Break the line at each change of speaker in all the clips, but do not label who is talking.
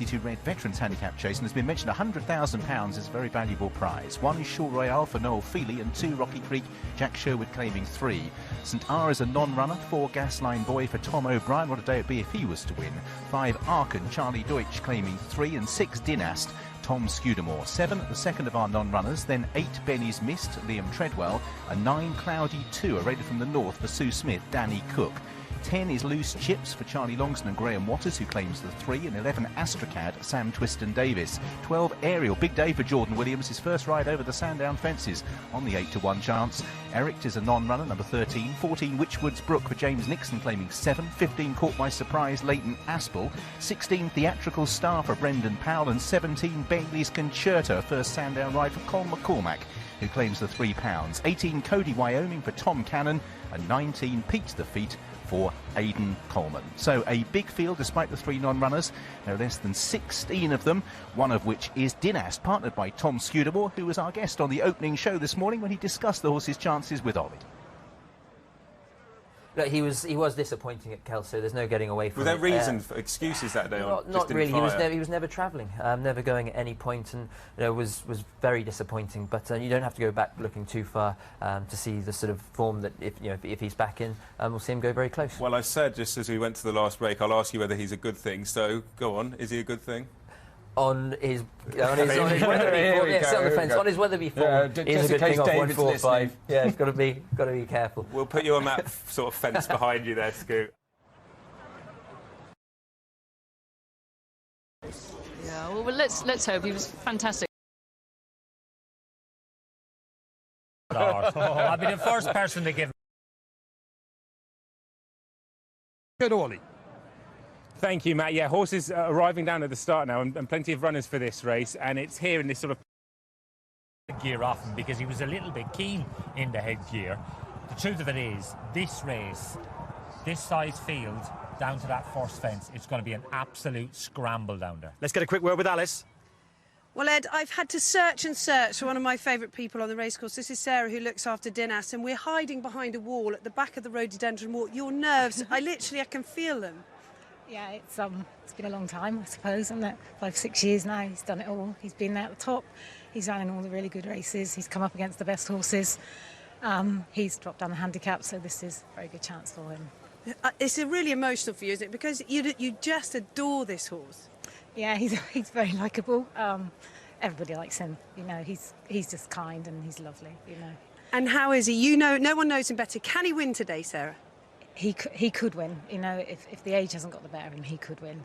Red Veterans Handicap Chase, and has been mentioned £100,000 is a very valuable prize. 1 is Shore Royale for Noel Feely, and 2 Rocky Creek, Jack Sherwood claiming 3. St R is a non-runner, 4 Gasline Boy for Tom O'Brien, what a day it'd be if he was to win. 5 Arkan, Charlie Deutsch claiming 3, and 6 Dinast, Tom Scudamore. 7, the second of our non-runners, then 8 Benny's Mist, Liam Treadwell, and 9 Cloudy 2, a rated from the north for Sue Smith, Danny Cook. 10 is Loose Chips for Charlie Longston and Graham Waters, who claims the 3, and 11 Astracad, Sam Twiston Davis. 12 Ariel, big day for Jordan Williams, his first ride over the Sandown fences on the 8-to-1 chance. Eric is a non-runner, number 13. 14 Witchwood's Brook for James Nixon claiming 7. 15 Caught by Surprise, Leighton Aspel. 16 Theatrical Star for Brendan Powell, and 17 Bailey's Concerta, first Sandown ride for Colin McCormack, who claims the £3. 18 Cody Wyoming for Tom Cannon, and 19 Pete the Feet for Aidan Coleman. So a big field despite the 3 non-runners. There are less than 16 of them, one of which is Dinast, partnered by Tom Scudamore, who was our guest on the opening show this morning when he discussed the horse's chances with Ollie.
Look, he was disappointing at Kelso. There's no getting away from it.
Was there reason for excuses that day?
Not really. He was never travelling, never going at any point, and was very disappointing. But you don't have to go back looking too far to see the sort of form that if he's back in, we'll see him go very close.
Well, I said just as we went to the last break, I'll ask you whether he's a good thing. So go on. Is he a good thing? On his Weatherby form, he's a good thing off 145. Yeah, he's got to be careful. We'll put you on that sort of fence behind you there, Scoot.
Yeah, well, let's hope. He was fantastic.
I'll be the first person to give.
Good, Ollie.
Thank you, Matt. Yeah, horses are arriving down at the start now, and plenty of runners for this race, and it's here in this sort of
gear off him because he was a little bit keen in the headgear. The truth of it is, this race, this size field, down to that first fence, it's going to be an absolute scramble down there.
Let's get a quick word with Alice.
Well, Ed, I've had to search and search for one of my favourite people on the racecourse. This is Sarah, who looks after Dinast, and we're hiding behind a wall at the back of the rhododendron walk. Your nerves, I can feel them.
Yeah, it's been a long time, I suppose, isn't it? 5-6 years now, he's done it all. He's been there at the top, he's ran in all the really good races, he's come up against the best horses. He's dropped down the handicap, so this is a very good chance for him.
It's really emotional for you, isn't it? Because you just adore this horse.
Yeah, he's very likeable. Everybody likes him, he's just kind and he's lovely,
And how is he? No one knows him better. Can he win today, Sarah?
He could win, if the age hasn't got the better of him, he could win.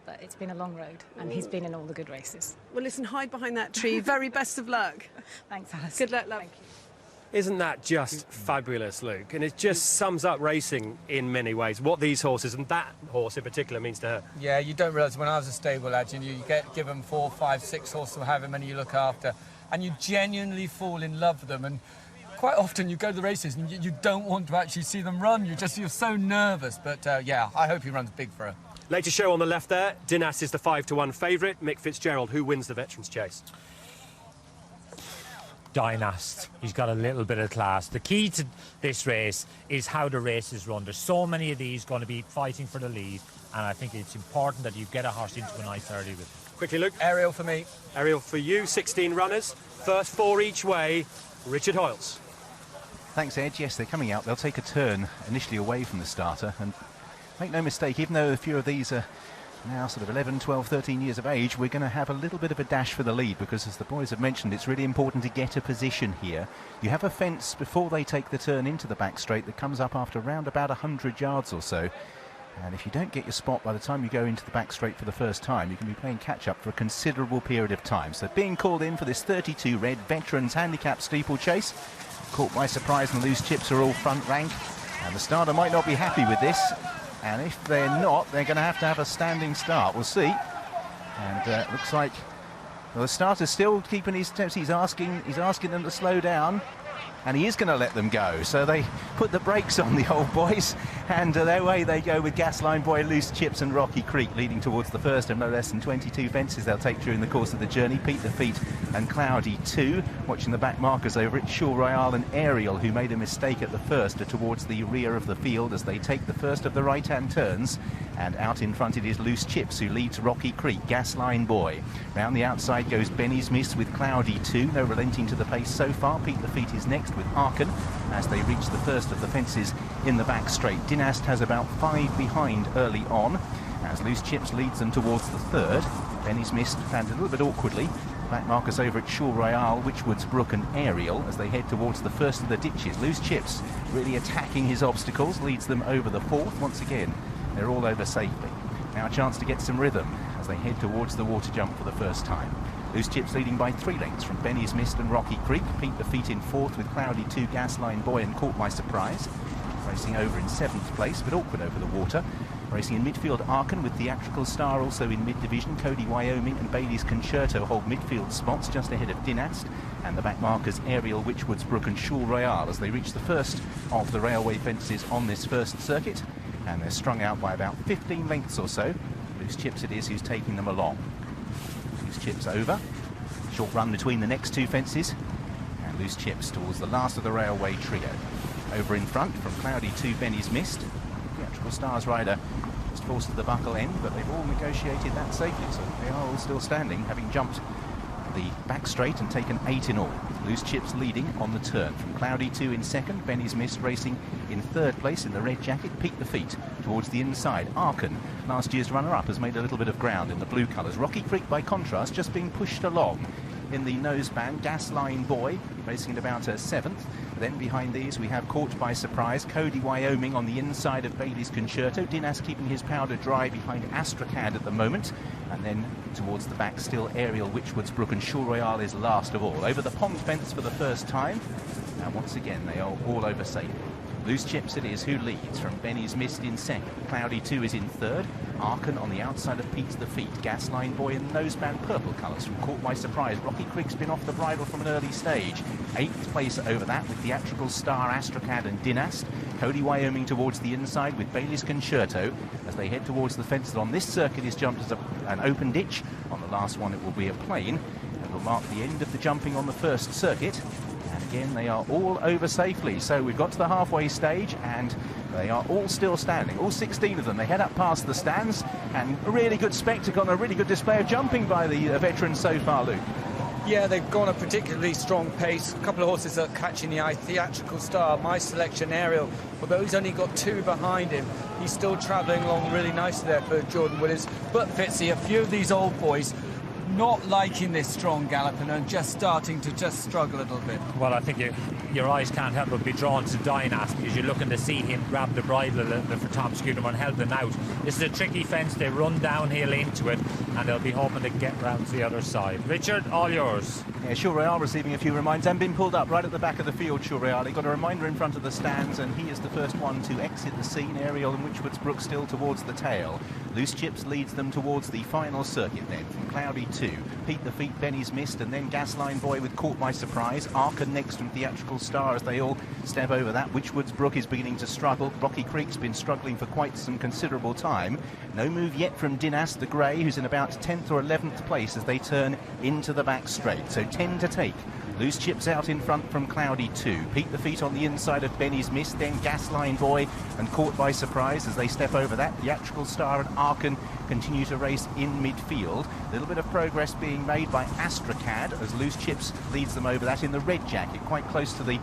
But it's been a long road, and he's been in all the good races.
Well, listen, hide behind that tree. Very best of luck.
Thanks, Alice.
Good luck, love.
Thank you.
Isn't that just fabulous, Luke? And it just sums up racing in many ways, what these horses, and that horse in particular, means to her.
Yeah, you don't realise, when I was a stable lad, you give them 4, 5, 6 horses or however many you look after, and you genuinely fall in love with them. And quite often you go to the races and you don't want to actually see them run. You're so nervous. But yeah, I hope he runs big for her.
Later show on the left there, Dinast is the 5-to-1 favourite. Mick Fitzgerald, who wins the Veterans Chase?
Dinast. He's got a little bit of class. The key to this race is how the race is run. There's so many of these going to be fighting for the lead, and I think it's important that you get a horse into a nice early with it.
Quickly, Luke.
Ariel for me.
Ariel for you, 16 runners. First 4 each way. Richard Hoyles.
Thanks, Ed. Yes, they're coming out. They'll take a turn initially away from the starter, and make no mistake, even though a few of these are now sort of 11, 12, 13 years of age, we're going to have a little bit of a dash for the lead, because as the boys have mentioned, it's really important to get a position here. You have a fence before they take the turn into the back straight that comes up after around about 100 yards or so, and if you don't get your spot by the time you go into the back straight for the first time, you can be playing catch-up for a considerable period of time. So being called in for this 32 Red Veterans Handicap Steeplechase. Caught by Surprise and Loose Chips are all front rank, and the starter might not be happy with this, and if they're not, they're going to have a standing start. We'll see. And looks like, well, the starter's still keeping his steps. He's asking them to slow down, and he is going to let them go. So they put the brakes on, the old boys, And their way they go with Gasline Boy, Loose Chips and Rocky Creek leading towards the first of no less than 22 fences they'll take during the course of the journey. Pete the Feet and Cloudy 2. Watching the back markers over it, Shore Royale and Ariel, who made a mistake at the first, are towards the rear of the field as they take the first of the right-hand turns. And out in front it is Loose Chips, who leads Rocky Creek, Gasline Boy. Round the outside goes Benny's Miss with Cloudy 2. No relenting to the pace so far. Pete the Feet is next with Arkan as they reach the first of the fences in the back straight. Dynast has about 5 behind early on as Loose Chips leads them towards the third. Benny's Mist found a little bit awkwardly. Back markers over at Shore Royale, Witchwoods Brook and Ariel as they head towards the first of the ditches. Loose Chips really attacking his obstacles, leads them over the fourth. Once again, they're all over safely. Now a chance to get some rhythm as they head towards the water jump for the first time. Loose Chips leading by 3 lengths from Benny's Mist and Rocky Creek. Pete the Feet in fourth with Cloudy 2, Gasline Boy and Caught by Surprise. Racing over in 7th place, but awkward over the water. Racing in midfield, Arkan with Theatrical Star also in mid-division. Cody Wyoming and Bailey's Concerto hold midfield spots just ahead of Dynast. And the back markers, Ariel, Witchwoods Brook and Shore Royale as they reach the first of the railway fences on this first circuit. And they're strung out by about 15 lengths or so. Loose Chips it is who's taking them along. Loose Chips over. Short run between the next 2 fences. And Loose Chips towards the last of the railway trio. Over in front from Cloudy 2, Benny's Mist. Theatrical Stars rider just forced to the buckle end, but they've all negotiated that safely, so they are all still standing, having jumped the back straight and taken 8 in all. Loose Chips leading on the turn from Cloudy 2 in second. Benny's Mist racing in third place in the red jacket. Pete the Feet towards the inside. Arkan, last year's runner-up, has made a little bit of ground in the blue colours. Rocky Creek, by contrast, just being pushed along in the noseband. Gasline Boy racing at about 7th. Then behind these we have Caught by Surprise, Cody Wyoming on the inside of Bailey's Concerto. Dynast keeping his powder dry behind Astracad at the moment. And then towards the back still Ariel, Witchwoods Brook and Shore Royale is last of all. Over the pond fence for the first time. And once again they are all over safely. Loose Chips it is who leads from Benny's Mist in second. Cloudy 2 is in third. Arkan on the outside of Pete the Feet. Gasline Boy in noseband purple colours from Caught by Surprise. Rocky Creek's been off the bridle from an early stage. 8th place over that with Theatrical Star, Astracad and Dynast. Cody Wyoming towards the inside with Bailey's Concerto as they head towards the fence that on this circuit is jumped as an open ditch. On the last one it will be a plain. It will mark the end of the jumping on the first circuit. And again, they are all over safely. So we've got to the halfway stage and they are all still standing. All 16 of them. They head up past the stands and a really good spectacle and a really good display of jumping by the veterans so far, Luke.
Yeah, they've gone a particularly strong pace. A couple of horses that are catching the eye. Theatrical Star, my selection, Ariel. Although he's only got 2 behind him, he's still travelling along really nicely there for Jordan Williams. But Fitzy, a few of these old boys not liking this strong gallop and are just starting to struggle a little bit.
Well, I think your eyes can't help but be drawn to Dynast because you're looking to see him grab the bridle a little bit for Tom Scudamore and help him out. This is a tricky fence. They run downhill into it and they'll be hoping to get round to the other side. Richard, all yours.
Yeah, Shore Royale receiving a few reminders and been pulled up right at the back of the field. Shore Royale, he got a reminder in front of the stands and he is the first one to exit the scene. Ariel and Witchwoods Brook still towards the tail. Loose Chips leads them towards the final circuit then from Cloudy 2. Pete the Feet, Benny's Mist and then Gasline Boy with Caught by Surprise. Arkan next from Theatrical Star as they all step over that. Witchwoods Brook is beginning to struggle. Rocky Creek's been struggling for quite some considerable time. No move yet from Dynast the Grey, who's in about 10th or 11th place as they turn into the back straight. So 10 to take. Loose Chips out in front from Cloudy 2. Pete the Feet on the inside of Benny's Mist, then Gasline Boy and Caught by Surprise as they step over that. Theatrical Star and Arkan continue to race in midfield. A little bit of progress being made by Astracad as Loose Chips leads them over that in the red jacket, quite close to the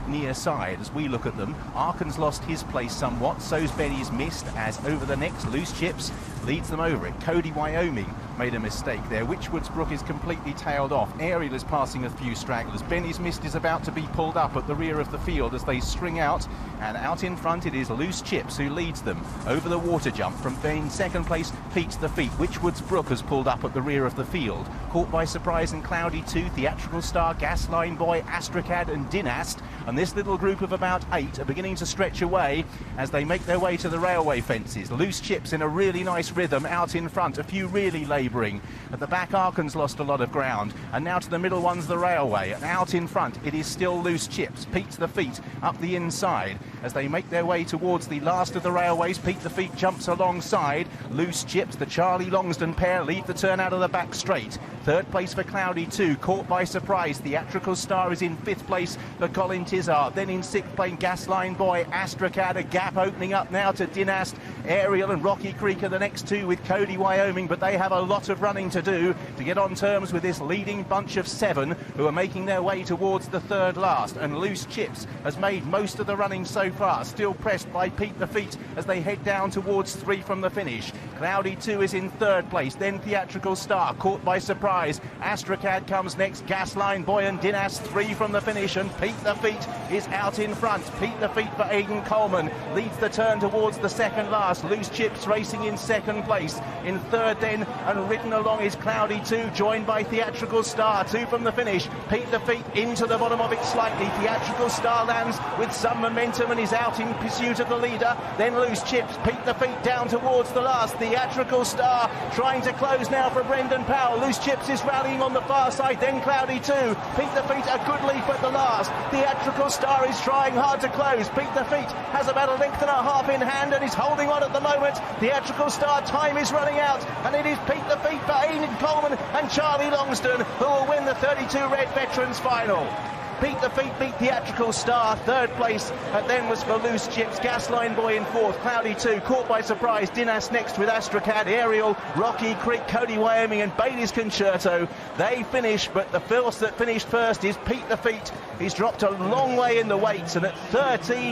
near side as we look at them. Arkan's lost his place somewhat, so's Benny's Mist as over the next Loose Chips leads them over it. Cody Wyoming made a mistake there. Witchwoods Brook is completely tailed off. Ariel is passing a few stragglers. Benny's Mist is about to be pulled up at the rear of the field as they string out, and out in front it is Loose Chips who leads them over the water jump from being second place. Pete the Feet. Witchwoods Brook has pulled up at the rear of the field. Caught by Surprise and Cloudy 2, Theatrical Star, Gasline Boy, Astracad and Dynast, and this little group of about 8 are beginning to stretch away as they make their way to the railway fences. Loose Chips in a really nice rhythm out in front. A few really laboured Sebring. At the back, Arken's lost a lot of ground, and now to the middle one's the Railway, and out in front it is still Loose Chips. Pete the Feet up the inside as they make their way towards the last of the Railways. Pete the Feet jumps alongside Loose Chips. The Charlie Longsdon pair leave the turn out of the back straight. Third place for Cloudy 2, caught by surprise. Theatrical Star is in fifth place for Colin Tizard. Then in sixth place, Gasline Boy, Astracad. A gap opening up now to Dinast. Ariel and Rocky Creek are the next two with Cody Wyoming, but they have a lot of running to do to get on terms with this leading bunch of 7 who are making their way towards the third last. And Loose Chips has made most of the running so far, still pressed by Pete the Feet as they head down towards 3 from the finish. Cloudy 2 is in third place, then Theatrical Star, caught by surprise. Astracad comes next, Gasline Boy and Dinas 3 from the finish, and Pete the Feet is out in front. Pete the Feet for Aidan Coleman leads the turn towards the second last. Loose Chips racing in second place. In third then, and ridden along is Cloudy 2, joined by Theatrical Star, 2 from the finish. Pete the Feet into the bottom of it slightly. Theatrical Star lands with some momentum and is out in pursuit of the leader. Then Loose Chips, Pete the Feet down towards the last. Theatrical Star trying to close now for Brendan Powell. Loose Chips is rallying on the far side, then Cloudy 2. Pete the Feet a good leap at the last. Theatrical Star is trying hard to close. Pete the Feet has about a length and a half in hand and is holding on at the moment. Theatrical Star time is running out, and it is Pete the Feet for Aidan Coleman and Charlie Longsdon who will win the 32 Red Veterans Final. Pete the Feet beat Theatrical Star, third place, and then was for Loose Chips. Gasline Boy in fourth, Cloudy 2, caught by surprise. Dinas next with Astracad, Ariel, Rocky Creek, Cody Wyoming and Bailey's Concerto. They finish, but the first that finished first is Pete the Feet. He's dropped a long way in the weights, and at 13